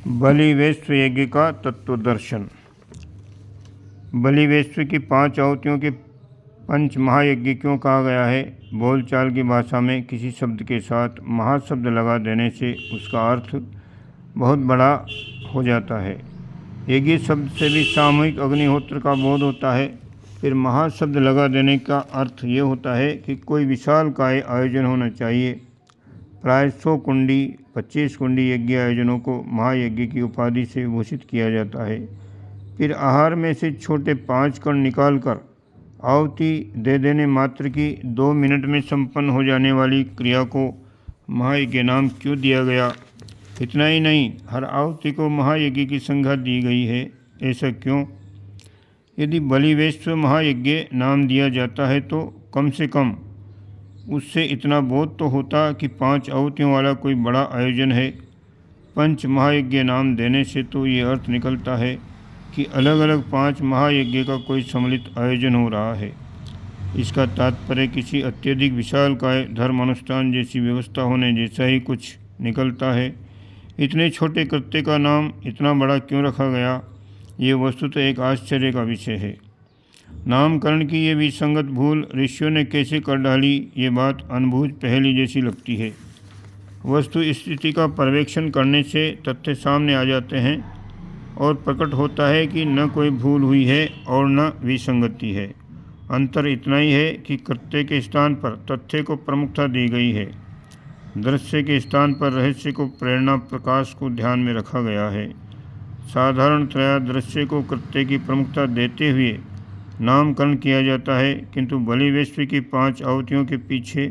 बलिवेश्व यज्ञ का तत्वदर्शन। बलिवेश्व की 5 आहुतियों के पंच महायज्ञ क्यों कहा गया है? बोलचाल की भाषा में किसी शब्द के साथ महाशब्द लगा देने से उसका अर्थ बहुत बड़ा हो जाता है। यज्ञ शब्द से भी सामूहिक अग्निहोत्र का बोध होता है। फिर महाशब्द लगा देने का अर्थ ये होता है कि कोई विशालकाय आयोजन होना चाहिए। प्राय 100 कुंडी 25 कुंडी यज्ञ आयोजनों को महायज्ञ की उपाधि से भूषित किया जाता है। फिर आहार में से छोटे 5 कण निकालकर आहुति दे देने मात्र की 2 मिनट में संपन्न हो जाने वाली क्रिया को महायज्ञ नाम क्यों दिया गया? इतना ही नहीं, हर आहुति को महायज्ञ की संज्ञा दी गई है। ऐसा क्यों? यदि बलिवेश्व महायज्ञ नाम दिया जाता है तो कम से कम उससे इतना बोध तो होता कि 5 आहुतियों वाला कोई बड़ा आयोजन है। पंच महायज्ञ नाम देने से तो ये अर्थ निकलता है कि अलग अलग 5 महायज्ञ का कोई सम्मिलित आयोजन हो रहा है। इसका तात्पर्य किसी अत्यधिक विशालकाय धर्म अनुष्ठान जैसी व्यवस्था होने जैसा ही कुछ निकलता है। इतने छोटे कृत्य का नाम इतना बड़ा क्यों रखा गया? ये वस्तुतः एक आश्चर्य का विषय है। नामकरण की ये विसंगत भूल ऋषियों ने कैसे कर डाली, ये बात अनबूझ पहेली जैसी लगती है। वस्तु स्थिति का पर्यवेक्षण करने से तथ्य सामने आ जाते हैं और प्रकट होता है कि न कोई भूल हुई है और न विसंगति है। अंतर इतना ही है कि कृत्य के स्थान पर तथ्य को प्रमुखता दी गई है, दृश्य के स्थान पर रहस्य को, प्रेरणा, प्रकाश को ध्यान में रखा गया है। साधारणतया दृश्य को कृत्य की प्रमुखता देते हुए नामकरण किया जाता है, किंतु बलिवेश्व की 5 आहुतियों के पीछे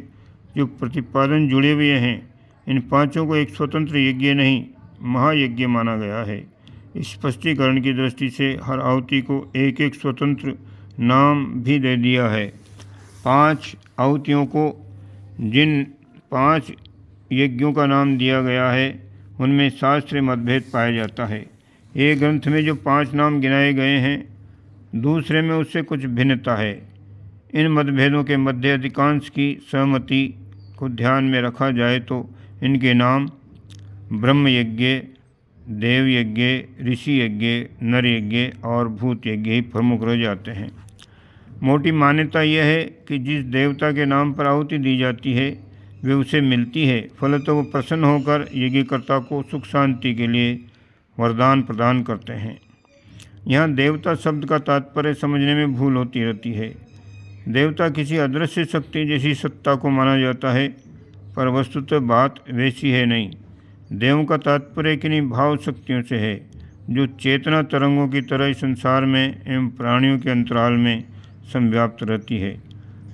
जो प्रतिपादन जुड़े हुए हैं, इन 5 को एक स्वतंत्र यज्ञ नहीं महायज्ञ माना गया है। स्पष्टीकरण की दृष्टि से हर आहुति को एक एक स्वतंत्र नाम भी दे दिया है। 5 आहुतियों को जिन 5 यज्ञों का नाम दिया गया है उनमें शास्त्रीय मतभेद पाया जाता है। एक ग्रंथ में जो 5 नाम गिनाए गए हैं, दूसरे में उससे कुछ भिन्नता है। इन मतभेदों के मध्य अधिकांश की सहमति को ध्यान में रखा जाए तो इनके नाम ब्रह्म यज्ञ, देव यज्ञ, ऋषि यज्ञ, नर यज्ञ और भूत यज्ञ ही प्रमुख रह जाते हैं। मोटी मान्यता यह है कि जिस देवता के नाम पर आहुति दी जाती है वे उसे मिलती है, फलतः वो प्रसन्न होकर यज्ञकर्ता को सुख शांति के लिए वरदान प्रदान करते हैं। यहाँ देवता शब्द का तात्पर्य समझने में भूल होती रहती है। देवता किसी अदृश्य शक्ति जैसी सत्ता को माना जाता है, पर वस्तुतः बात वैसी है नहीं। देव का तात्पर्य किन्हीं भाव शक्तियों से है जो चेतना तरंगों की तरह इस संसार में एवं प्राणियों के अंतराल में संव्याप्त रहती है।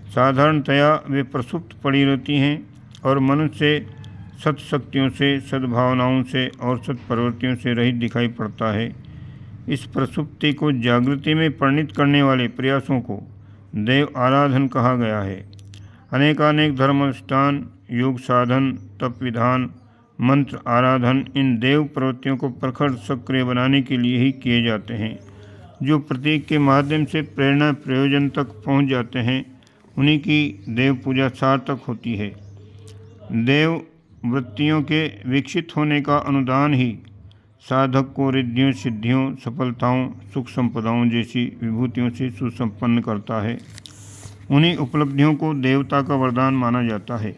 साधारणतया वे प्रसुप्त पड़ी रहती हैं और मनुष्य सत्शक्तियों से, सद्भावनाओं से और सत्प्रवृत्तियों से रहित दिखाई पड़ता है। इस प्रसुप्ति को जागृति में परिणित करने वाले प्रयासों को देव आराधन कहा गया है। अनेकानेक धर्म अनुष्ठान, योग साधन, तप विधान, मंत्र आराधन इन देव प्रवृत्तियों को प्रखर सक्रिय बनाने के लिए ही किए जाते हैं। जो प्रतीक के माध्यम से प्रेरणा प्रयोजन तक पहुंच जाते हैं, उन्हीं की देव पूजा सार्थक होती है। देव वृत्तियों के विकसित होने का अनुदान ही साधक को रिद्धियों, सिद्धियों, सफलताओं, सुख संपदाओं जैसी विभूतियों से सुसंपन्न करता है। उन्हीं उपलब्धियों को देवता का वरदान माना जाता है।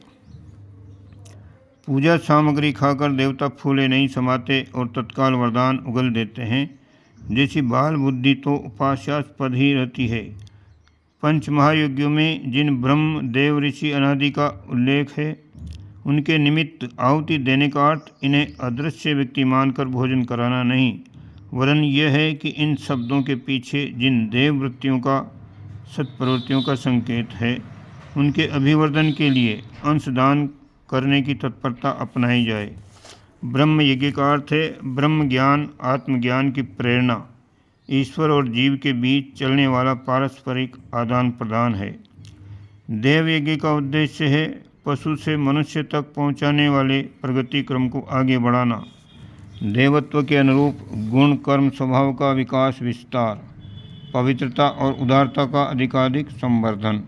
पूजा सामग्री खाकर देवता फूले नहीं समाते और तत्काल वरदान उगल देते हैं, जैसी बाल बुद्धि तो उपास्यास्पद ही रहती है। पंच महायज्ञों में जिन ब्रह्म, देव, ऋषि अनादि का उल्लेख है, उनके निमित्त आहुति देने का अर्थ इन्हें अदृश्य व्यक्ति मानकर भोजन कराना नहीं, वरन यह है कि इन शब्दों के पीछे जिन देव वृत्तियों का, सत्प्रवृत्तियों का संकेत है, उनके अभिवर्धन के लिए अंशदान करने की तत्परता अपनाई जाए। ब्रह्म यज्ञ का अर्थ है ब्रह्म ज्ञान, आत्मज्ञान की प्रेरणा। ईश्वर और जीव के बीच चलने वाला पारस्परिक आदान प्रदान है। देव यज्ञ का उद्देश्य है पशु से मनुष्य तक पहुंचाने वाले प्रगति क्रम को आगे बढ़ाना। देवत्व के अनुरूप गुण, कर्म, स्वभाव का विकास, विस्तार, पवित्रता और उदारता का अधिकाधिक संवर्धन।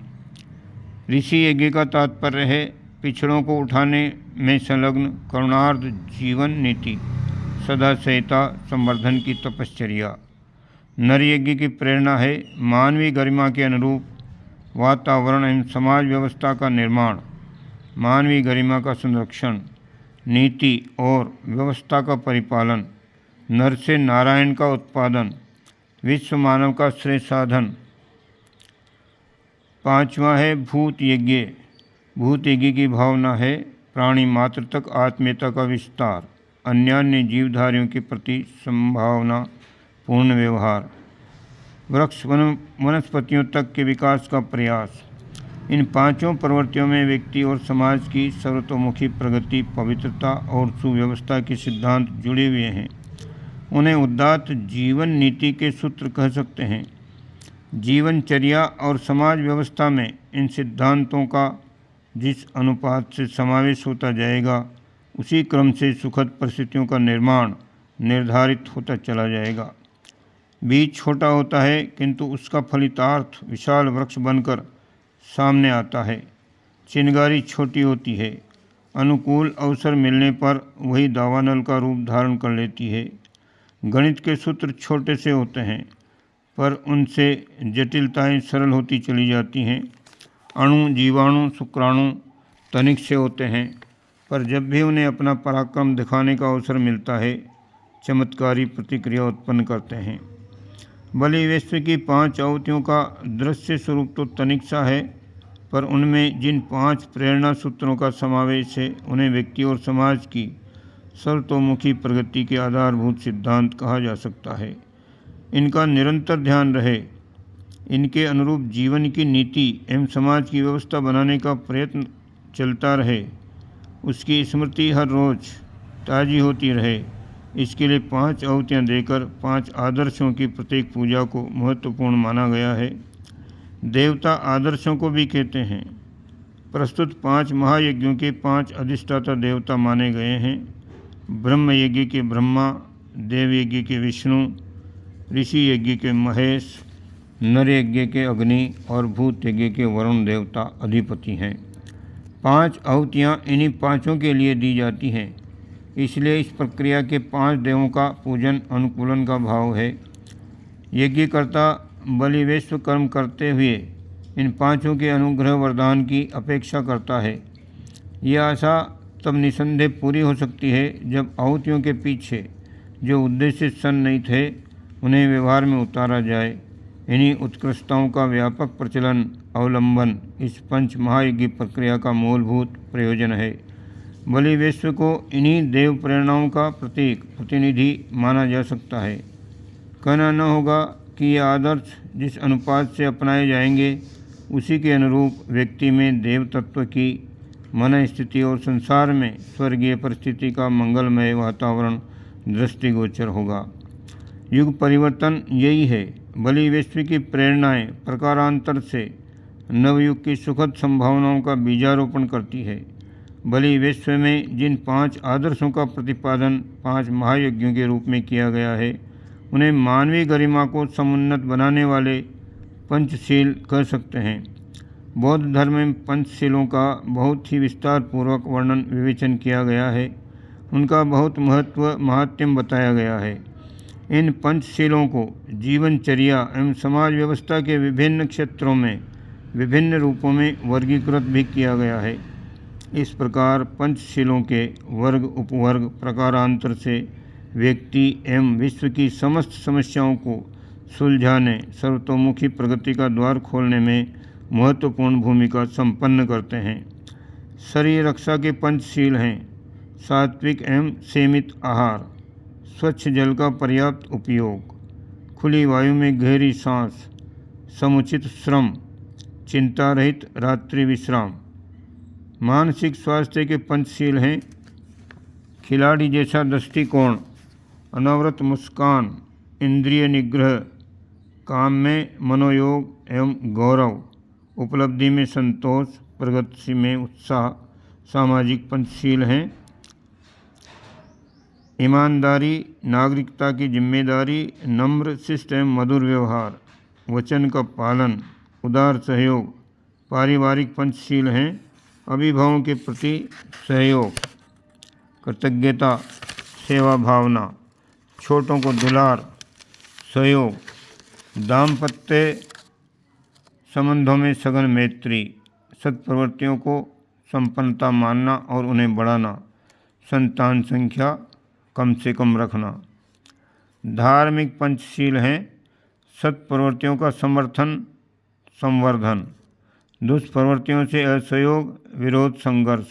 ऋषि यज्ञ का तात्पर्य है पिछड़ों को उठाने में संलग्न करुणार्थ जीवन नीति, सदा सहता संवर्धन की तपश्चर्या। नर यज्ञ की प्रेरणा है मानवीय गरिमा के अनुरूप वातावरण एवं समाज व्यवस्था का निर्माण, मानवीय गरिमा का संरक्षण, नीति और व्यवस्था का परिपालन, नर से नारायण का उत्पादन, विश्व मानव का श्रेष्ठ साधन। पांचवा है भूत यज्ञ। भूत यज्ञ की भावना है प्राणी मात्र तक आत्मीयता का विस्तार, अन्यान्य जीवधारियों के प्रति संभावना पूर्ण व्यवहार, वृक्ष वनस्पतियों तक के विकास का प्रयास। इन पांचों प्रवृत्तियों में व्यक्ति और समाज की सर्वतोमुखी प्रगति, पवित्रता और सुव्यवस्था के सिद्धांत जुड़े हुए हैं। उन्हें उदात्त जीवन नीति के सूत्र कह सकते हैं। जीवनचर्या और समाज व्यवस्था में इन सिद्धांतों का जिस अनुपात से समावेश होता जाएगा, उसी क्रम से सुखद परिस्थितियों का निर्माण निर्धारित होता चला जाएगा। बीज छोटा होता है किंतु उसका फलितार्थ विशाल वृक्ष बनकर सामने आता है। चिंगारी छोटी होती है, अनुकूल अवसर मिलने पर वही दावानल का रूप धारण कर लेती है। गणित के सूत्र छोटे से होते हैं पर उनसे जटिलताएं सरल होती चली जाती हैं। अणु, जीवाणु, शुक्राणु तनिक से होते हैं पर जब भी उन्हें अपना पराक्रम दिखाने का अवसर मिलता है, चमत्कारी प्रतिक्रिया उत्पन्न करते हैं। बलि विश्व की 5 आहुतियों का दृश्य स्वरूप तो तनिक सा है, पर उनमें जिन 5 प्रेरणा सूत्रों का समावेश है, उन्हें व्यक्ति और समाज की सर्वतोमुखी प्रगति के आधारभूत सिद्धांत कहा जा सकता है। इनका निरंतर ध्यान रहे, इनके अनुरूप जीवन की नीति एवं समाज की व्यवस्था बनाने का प्रयत्न चलता रहे, उसकी स्मृति हर रोज़ ताज़ी होती रहे, इसके लिए 5 आहुतियाँ देकर 5 आदर्शों की प्रत्येक पूजा को महत्वपूर्ण माना गया है। देवता आदर्शों को भी कहते हैं। प्रस्तुत 5 महायज्ञों के 5 अधिष्ठाता देवता माने गए हैं। ब्रह्म यज्ञ के ब्रह्मा, देव यज्ञ के विष्णु, ऋषि यज्ञ के महेश, नर यज्ञ के अग्नि और भूत यज्ञ के वरुण देवता अधिपति हैं। 5 आहुतियाँ इन्हीं 5 के लिए दी जाती हैं, इसलिए इस प्रक्रिया के 5 देवों का पूजन अनुकूलन का भाव है। यज्ञकर्ता बलि वैश्व कर्म करते हुए इन 5 के अनुग्रह वरदान की अपेक्षा करता है। यह आशा तब निसंदेह पूरी हो सकती है जब आहुतियों के पीछे जो उद्देश्य सन्निहित है, उन्हें व्यवहार में उतारा जाए। इन्हीं उत्कृष्टताओं का व्यापक प्रचलन अवलंबन इस पंच महायज्ञ प्रक्रिया का मूलभूत प्रयोजन है। बलि विश्व को इन्हीं देव प्रेरणाओं का प्रतिनिधि माना जा सकता है। कहना न होगा कि ये आदर्श जिस अनुपात से अपनाए जाएंगे, उसी के अनुरूप व्यक्ति में देव तत्व की मन स्थिति और संसार में स्वर्गीय परिस्थिति का मंगलमय वातावरण दृष्टिगोचर होगा। युग परिवर्तन यही है। बलि विश्व की प्रेरणाएं प्रकारांतर से नवयुग की सुखद संभावनाओं का बीजारोपण करती है। बलि विश्व में जिन 5 आदर्शों का प्रतिपादन 5 महायज्ञों के रूप में किया गया है, उन्हें मानवीय गरिमा को समुन्नत बनाने वाले पंचशील कह सकते हैं। बौद्ध धर्म में पंचशीलों का बहुत ही विस्तार पूर्वक वर्णन विवेचन किया गया है। उनका बहुत महत्व महात्म्य बताया गया है। इन पंचशीलों को जीवनचर्या एवं समाज व्यवस्था के विभिन्न क्षेत्रों में विभिन्न रूपों में वर्गीकृत भी किया गया है। इस प्रकार पंचशीलों के वर्ग उपवर्ग प्रकारांतर से व्यक्ति एवं विश्व की समस्त समस्याओं को सुलझाने, सर्वतोमुखी प्रगति का द्वार खोलने में महत्वपूर्ण भूमिका संपन्न करते हैं। शरीर रक्षा के पंचशील हैं सात्विक एवं सीमित आहार, स्वच्छ जल का पर्याप्त उपयोग, खुली वायु में गहरी सांस, समुचित श्रम, चिंता रहित रात्रि विश्राम। मानसिक स्वास्थ्य के पंचशील हैं खिलाड़ी जैसा दृष्टिकोण, अनवरत मुस्कान, इंद्रिय निग्रह, काम में मनोयोग एवं गौरव, उपलब्धि में संतोष, प्रगति में उत्साह। सामाजिक पंचशील हैं ईमानदारी, नागरिकता की जिम्मेदारी, नम्र शिष्ट एवं मधुर व्यवहार, वचन का पालन, उदार सहयोग। पारिवारिक पंचशील हैं अभिभावकों के प्रति सहयोग, कृतज्ञता, सेवा भावना, छोटों को दुलार, सहयोग, दाम्पत्य संबंधों में सघन मैत्री, सत्प्रवृत्तियों को संपन्नता मानना और उन्हें बढ़ाना, संतान संख्या कम से कम रखना। धार्मिक पंचशील हैं सत्प्रवृत्तियों का समर्थन संवर्धन, दुष्प्रवृत्तियों से असहयोग विरोध संघर्ष,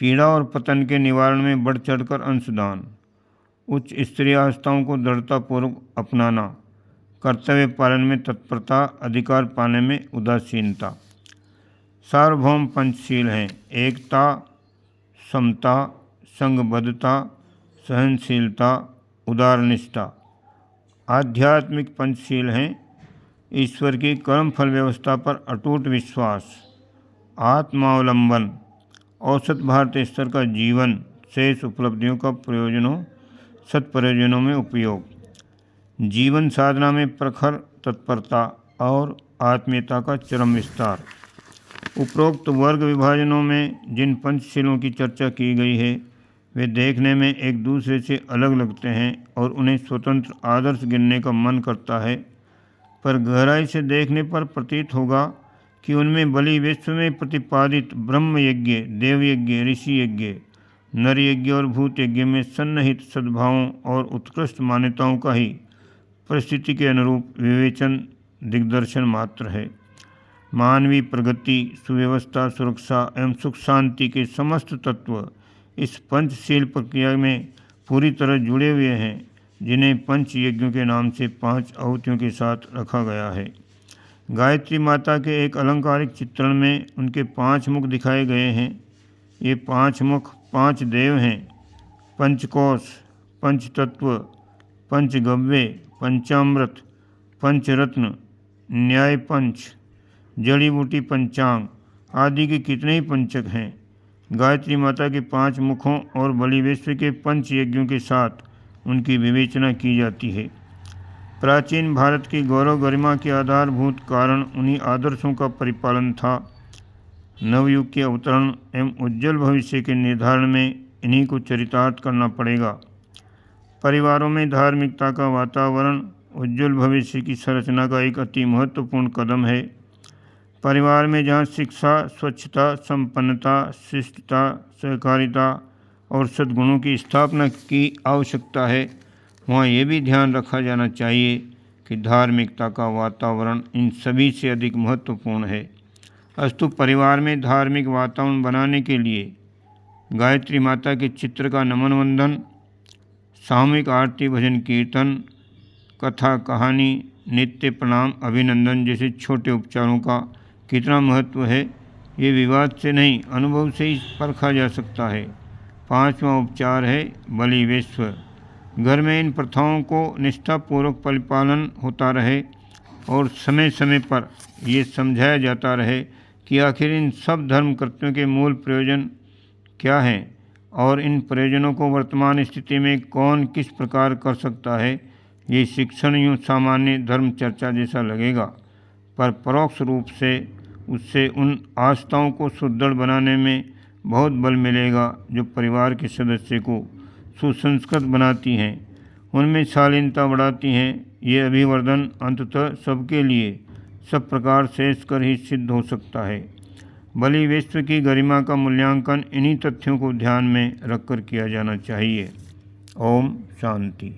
पीड़ा और पतन के निवारण में बढ़ चढ़कर अंशदान, उच्च स्तरीय आस्थाओं को दृढ़तापूर्वक अपनाना, कर्तव्य पालन में तत्परता, अधिकार पाने में उदासीनता। सार्वभौम पंचशील हैं एकता, समता, संघबद्धता, सहनशीलता, उदारनिष्ठा। आध्यात्मिक पंचशील हैं ईश्वर की कर्म फल व्यवस्था पर अटूट विश्वास, आत्मावलंबन, औसत भारतीय स्तर का जीवन, शेष उपलब्धियों का सत्प्रयोजनों में उपयोग, जीवन साधना में प्रखर तत्परता और आत्मीयता का चरम विस्तार। उपरोक्त वर्ग विभाजनों में जिन पंचशीलों की चर्चा की गई है वे देखने में एक दूसरे से अलग लगते हैं और उन्हें स्वतंत्र आदर्श गिनने का मन करता है, पर गहराई से देखने पर प्रतीत होगा कि उनमें बलि विश्व में प्रतिपादित ब्रह्म यज्ञ, देव यज्ञ, ऋषि यज्ञ, नर यज्ञ और भूत यज्ञ में सन्निहित सद्भावों और उत्कृष्ट मान्यताओं का ही परिस्थिति के अनुरूप विवेचन दिग्दर्शन मात्र है। मानवीय प्रगति, सुव्यवस्था, सुरक्षा एवं सुख शांति के समस्त तत्व इस पंचशील प्रक्रिया में पूरी तरह जुड़े हुए हैं, जिन्हें पंच यज्ञों के नाम से 5 आहुतियों के साथ रखा गया है। गायत्री माता के एक अलंकारिक चित्रण में उनके 5 मुख दिखाए गए हैं। ये 5 मुख 5 देव हैं: पंचकोश, पंचतत्व, पंचगव्य, पंचामृत, पंचरत्न, न्याय पंच, जड़ी बूटी पंचांग आदि के कितने ही पंचक हैं। गायत्री माता के 5 मुखों और बलि विश्व के पंच यज्ञों के साथ उनकी विवेचना की जाती है। प्राचीन भारत की गौरव गरिमा के आधारभूत कारण उन्हीं आदर्शों का परिपालन था। नवयुग के अवतरण एवं उज्जवल भविष्य के निर्धारण में इन्हीं को चरितार्थ करना पड़ेगा। परिवारों में धार्मिकता का वातावरण उज्जवल भविष्य की संरचना का एक अति महत्वपूर्ण कदम है। परिवार में जहाँ शिक्षा, स्वच्छता, संपन्नता, शिष्टता, सहकारिता और सद्गुणों की स्थापना की आवश्यकता है, वहाँ ये भी ध्यान रखा जाना चाहिए कि धार्मिकता का वातावरण इन सभी से अधिक महत्वपूर्ण है। अस्तु परिवार में धार्मिक वातावरण बनाने के लिए गायत्री माता के चित्र का नमन वंदन, सामूहिक आरती, भजन कीर्तन, कथा, कहानी, नित्य प्रणाम, अभिनंदन जैसे छोटे उपचारों का कितना महत्व है, ये विवाद से नहीं अनुभव से ही परखा जा सकता है। 5वां उपचार है बलि विश्व। घर में इन प्रथाओं को निष्ठापूर्वक परिपालन होता रहे और समय समय पर ये समझाया जाता रहे कि आखिर इन सब धर्म कृत्यों के मूल प्रयोजन क्या हैं और इन प्रयोजनों को वर्तमान स्थिति में कौन किस प्रकार कर सकता है। ये शिक्षण यूँ सामान्य धर्म चर्चा जैसा लगेगा, पर परोक्ष रूप से उससे उन आस्थाओं को सुदृढ़ बनाने में बहुत बल मिलेगा जो परिवार के सदस्य को सुसंस्कृत बनाती हैं, उनमें शालीनता बढ़ाती हैं। ये अभिवर्धन अंततः सबके लिए सब प्रकार शेष कर ही सिद्ध हो सकता है। बलि विश्व की गरिमा का मूल्यांकन इन्हीं तथ्यों को ध्यान में रखकर किया जाना चाहिए। ओम शांति।